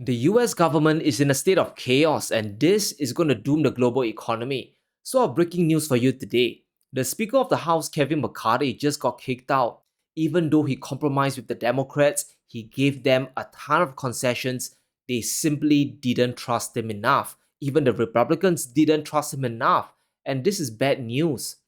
The US government is in a state of chaos, and this is going to doom the global economy. So, our breaking news for you today: the Speaker of the House, Kevin McCarthy, just got kicked out. Even though he compromised with the Democrats, he gave them a ton of concessions. They simply didn't trust him enough. Even the Republicans didn't trust him enough. And this is bad news.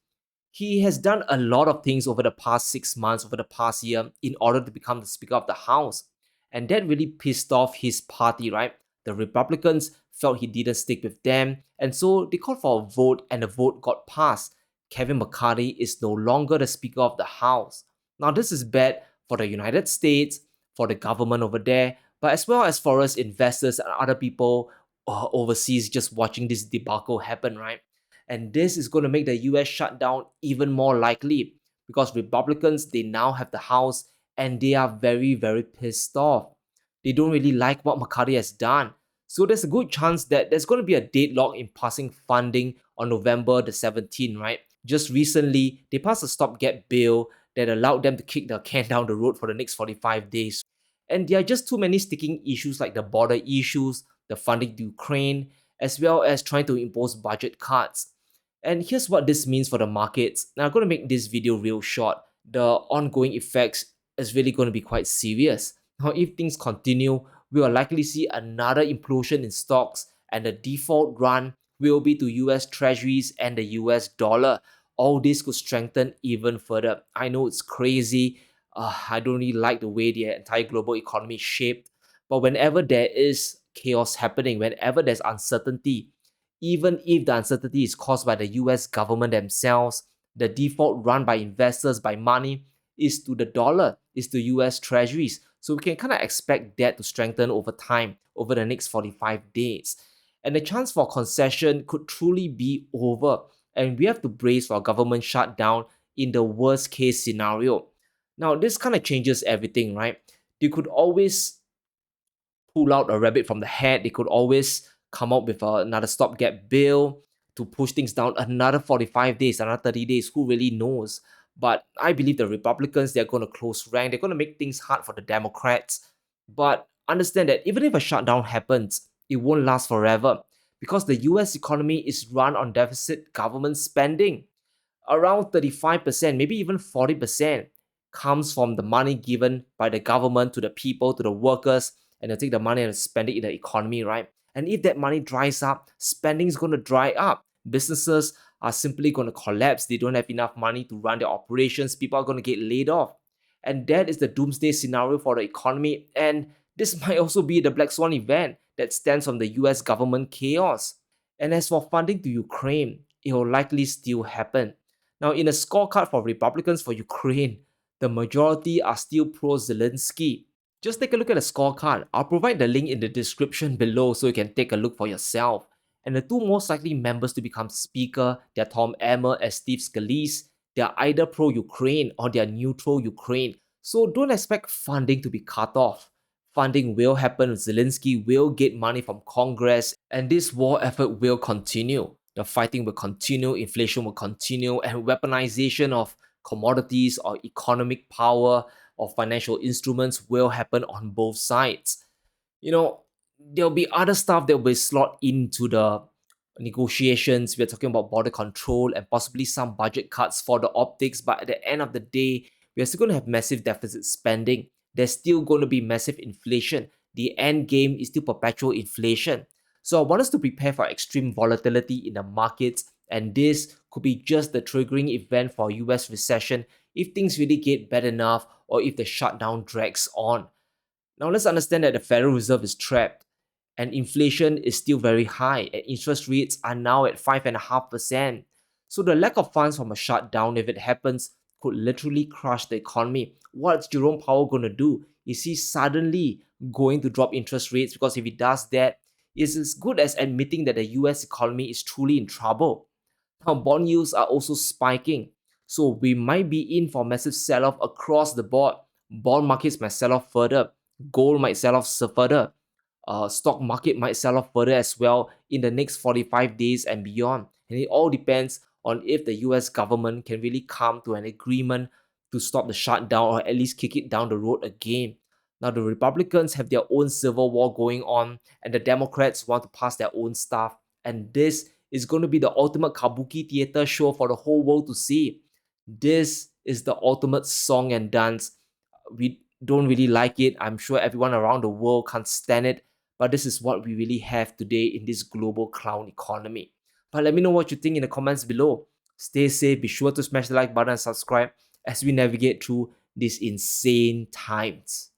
He has done a lot of things over the past 6 months, over the past year, in order to become the Speaker of the House. And that really pissed off his party, right? The Republicans felt he didn't stick with them, and so they called for a vote, and the vote got passed. Kevin McCarthy is no longer the Speaker of the House. Now, this is bad for the United States, for the government over there, but as well as for us investors and other people overseas just watching this debacle happen, right? And this is going to make the US shutdown even more likely because Republicans, they now have the House and they are very, very pissed off. They don't really like what McCarthy has done. So there's a good chance that there's going to be a deadlock in passing funding on November the 17th, right? Just recently, they passed a stopgap bill that allowed them to kick the can down the road for the next 45 days. And there are just too many sticking issues like the border issues, the funding to Ukraine, as well as trying to impose budget cuts. And here's what this means for the markets. Now, I'm going to make this video real short. The ongoing effects is really going to be quite serious. Now, if things continue, we will likely see another implosion in stocks, and the default run will be to US treasuries and the US dollar. All this could strengthen even further. I know it's crazy. I don't really like the way the entire global economy is shaped. But whenever there is chaos happening, whenever there's uncertainty, even if the uncertainty is caused by the US government themselves, the default run by investors, by money, is to the dollar, is to US treasuries. So we can kind of expect that to strengthen over time, over the next 45 days. And the chance for concession could truly be over. And we have to brace for a government shutdown in the worst case scenario. Now, this kind of changes everything, right? You could always pull out a rabbit from the hat. They could always come up with another stopgap bill to push things down another 45 days, another 30 days. Who really knows? But I believe the Republicans, they're going to close rank. They're going to make things hard for the Democrats. But understand that even if a shutdown happens, it won't last forever because the US economy is run on deficit government spending. Around 35%, maybe even 40% comes from the money given by the government to the people, to the workers, and they take the money and spend it in the economy, right? And if that money dries up, spending is going to dry up. Businesses are simply going to collapse. They don't have enough money to run their operations. People are going to get laid off. And that is the doomsday scenario for the economy. And this might also be the Black Swan event that stems from the US government chaos. And as for funding to Ukraine, it will likely still happen. Now, in a scorecard for Republicans for Ukraine, the majority are still pro Zelensky. Just take a look at the scorecard. I'll provide the link in the description below so you can take a look for yourself. And the two most likely members to become speaker, they're Tom Emmer and Steve Scalise. They're either pro-Ukraine or they're neutral Ukraine. So don't expect funding to be cut off. Funding will happen. Zelensky will get money from Congress, and this war effort will continue. The fighting will continue, inflation will continue, and weaponization of commodities or economic power or financial instruments will happen on both sides. You know, there'll be other stuff that will slot into the negotiations. We're talking about border control and possibly some budget cuts for the optics, but at the end of the day, we're still going to have massive deficit spending. There's still going to be massive inflation. The end game is still perpetual inflation. So I want us to prepare for extreme volatility in the markets, and this could be just the triggering event for US recession if things really get bad enough or if the shutdown drags on. Now let's understand that the Federal Reserve is trapped and inflation is still very high and interest rates are now at 5.5%. So the lack of funds from a shutdown, if it happens, could literally crush the economy. What's Jerome Powell going to do? Is he suddenly going to drop interest rates? Because if he does that, it's as good as admitting that the US economy is truly in trouble. Now, bond yields are also spiking. So we might be in for a massive sell-off across the board. Bond markets might sell off further. Gold might sell off further. Stock market might sell off further as well in the next 45 days and beyond. And it all depends on if the US government can really come to an agreement to stop the shutdown or at least kick it down the road again. Now, the Republicans have their own civil war going on, and the Democrats want to pass their own stuff. And this is going to be the ultimate kabuki theater show for the whole world to see. This is the ultimate song and dance. We don't really like it. I'm sure everyone around the world can't stand it. But this is what we really have today in this global clown economy. But let me know what you think in the comments below. Stay safe. Be sure to smash the like button and subscribe as we navigate through these insane times.